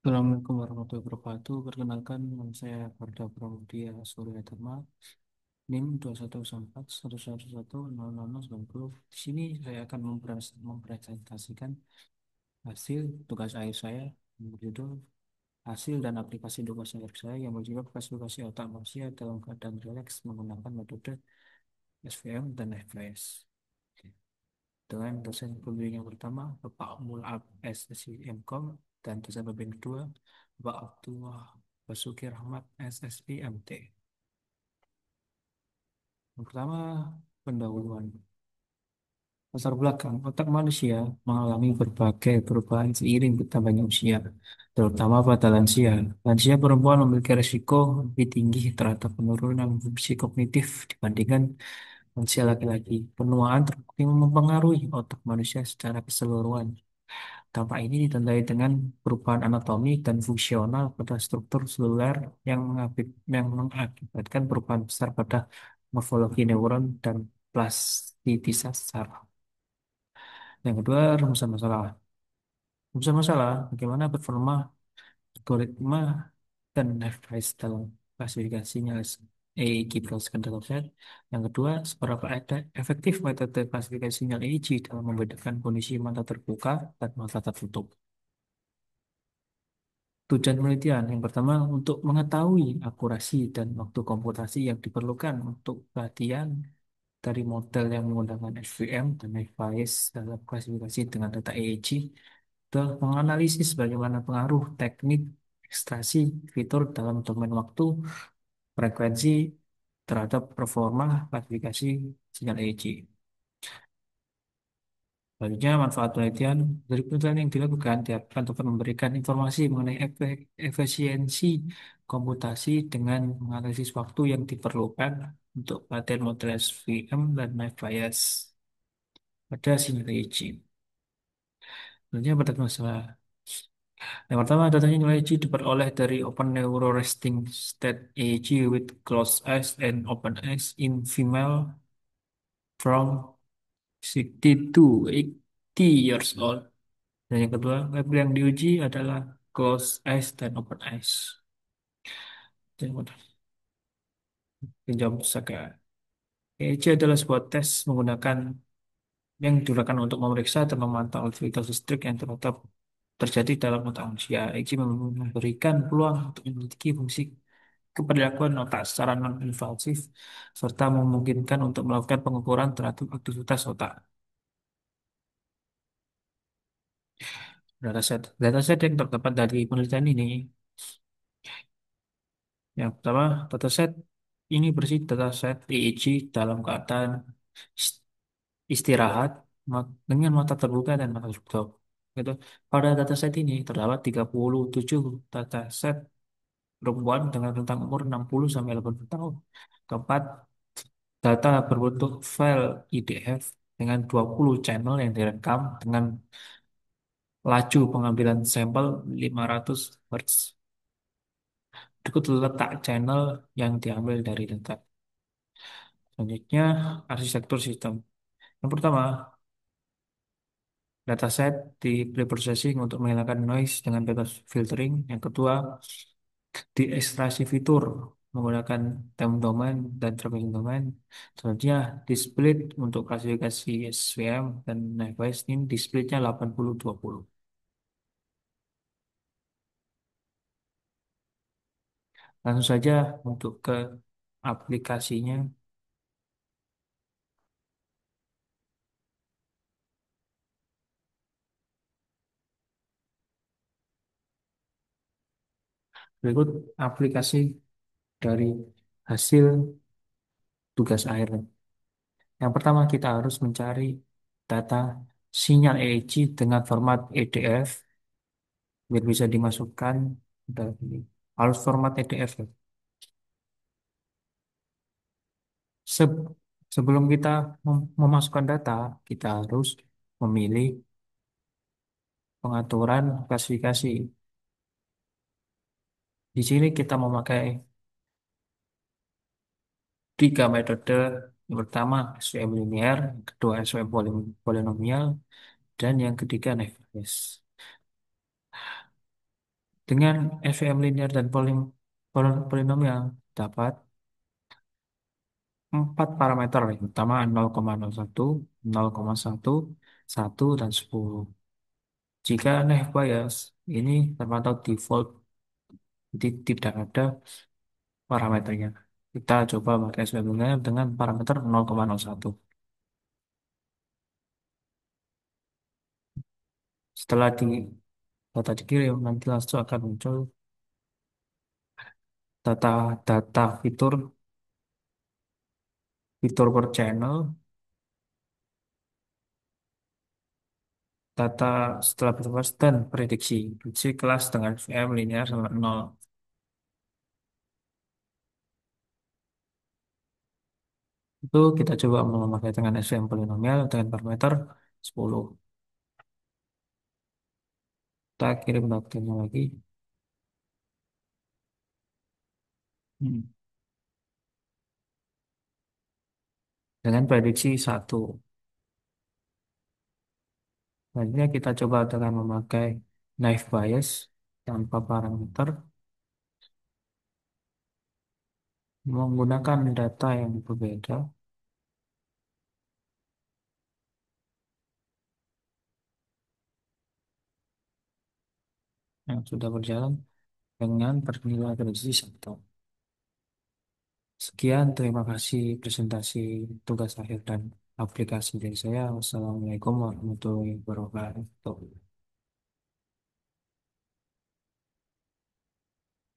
Assalamualaikum warahmatullahi wabarakatuh. Perkenalkan, nama saya Farda Pramudia Surya Dharma, NIM 211411100090. Di sini saya akan mempresentasikan hasil tugas akhir saya yang berjudul hasil dan aplikasi tugas akhir saya yang berjudul klasifikasi otak manusia dalam keadaan rileks menggunakan metode SVM dan FPS. Dengan dosen pembimbing yang pertama, Bapak Mulak SSI MKOM, dan dosen pembimbing kedua, Bapak Abdullah Basuki Rahmat SSI MT. Yang pertama, pendahuluan. Latar belakang, otak manusia mengalami berbagai perubahan seiring bertambahnya usia, terutama pada lansia. Lansia perempuan memiliki risiko lebih tinggi terhadap penurunan fungsi kognitif dibandingkan lansia laki-laki. Penuaan terbukti mempengaruhi otak manusia secara keseluruhan. Dampak ini ditandai dengan perubahan anatomi dan fungsional pada struktur seluler yang mengakibatkan perubahan besar pada morfologi neuron dan plastisitas saraf. Yang kedua, rumusan masalah. Rumusan masalah, bagaimana performa algoritma dan advice dalam klasifikasinya EEG berdasarkan dataset. Yang kedua, seberapa efektif metode klasifikasi sinyal EEG dalam membedakan kondisi mata terbuka dan mata tertutup. Tujuan penelitian yang pertama untuk mengetahui akurasi dan waktu komputasi yang diperlukan untuk pelatihan dari model yang menggunakan SVM dan Bayes dalam klasifikasi dengan data EEG dan menganalisis bagaimana pengaruh teknik ekstraksi fitur dalam domain waktu frekuensi terhadap performa klasifikasi sinyal EEG. Selanjutnya, manfaat penelitian dari penelitian yang dilakukan diharapkan dapat memberikan informasi mengenai efisiensi komputasi dengan menganalisis waktu yang diperlukan untuk pelatihan model SVM dan Night Bias pada sinyal EEG. Selanjutnya, pada masalah. Yang pertama, datanya nilai EEG diperoleh dari Open Neuro Resting State EEG with closed eyes and open eyes in female from 60 to 80 years old. Dan yang kedua, label yang diuji adalah close eyes dan open eyes. Pinjam Saka. EEG adalah sebuah tes menggunakan yang digunakan untuk memeriksa dan memantau aktivitas listrik yang terjadi dalam otak manusia. EEG memberikan peluang untuk memiliki fungsi keperilakuan otak secara non-invasif serta memungkinkan untuk melakukan pengukuran terhadap aktivitas otak. Dataset yang terdapat dari penelitian ini, yang pertama, dataset ini berisi dataset EEG dalam keadaan is- istirahat dengan mata terbuka dan mata tertutup. Gitu. Pada dataset ini terdapat 37 dataset perempuan dengan rentang umur 60 sampai 80 tahun. Keempat, data berbentuk file IDF dengan 20 channel yang direkam dengan laju pengambilan sampel 500 Hz. Berikut letak channel yang diambil dari data. Selanjutnya, arsitektur sistem. Yang pertama, dataset di preprocessing untuk menghilangkan noise dengan bebas filtering. Yang kedua, diekstraksi fitur menggunakan time domain dan tracking domain. Selanjutnya, displit untuk klasifikasi SVM dan Naive ini displitnya 80-20. Langsung saja untuk ke aplikasinya. Berikut aplikasi dari hasil tugas akhir. Yang pertama, kita harus mencari data sinyal EEG dengan format EDF biar bisa dimasukkan dari harus format EDF. Ya. Se- Sebelum kita memasukkan data, kita harus memilih pengaturan klasifikasi. Di sini kita memakai tiga metode. Yang pertama SVM linear, yang kedua SVM polinomial, dan yang ketiga Navier. Dengan SVM linear dan polinomial dapat empat parameter yang utama 0,01, 0,1, 1, dan 10. Jika naive Bayes ini terpantau default, jadi tidak ada parameternya. Kita coba pakai SVM linear dengan parameter 0,01. Setelah data dikirim, nanti langsung akan muncul data fitur fitur per channel, data setelah berbasis dan prediksi kelas dengan VM linear sama 0. Itu kita coba memakai dengan SVM polinomial dengan parameter 10. Kita kirim datanya lagi. Hmm. Dengan prediksi 1. Selanjutnya kita coba dengan memakai naive Bayes tanpa parameter menggunakan data yang berbeda yang sudah berjalan dengan bernilai prediksi 1. Sekian, terima kasih presentasi tugas akhir dan aplikasi dari saya. Wassalamualaikum warahmatullahi wabarakatuh.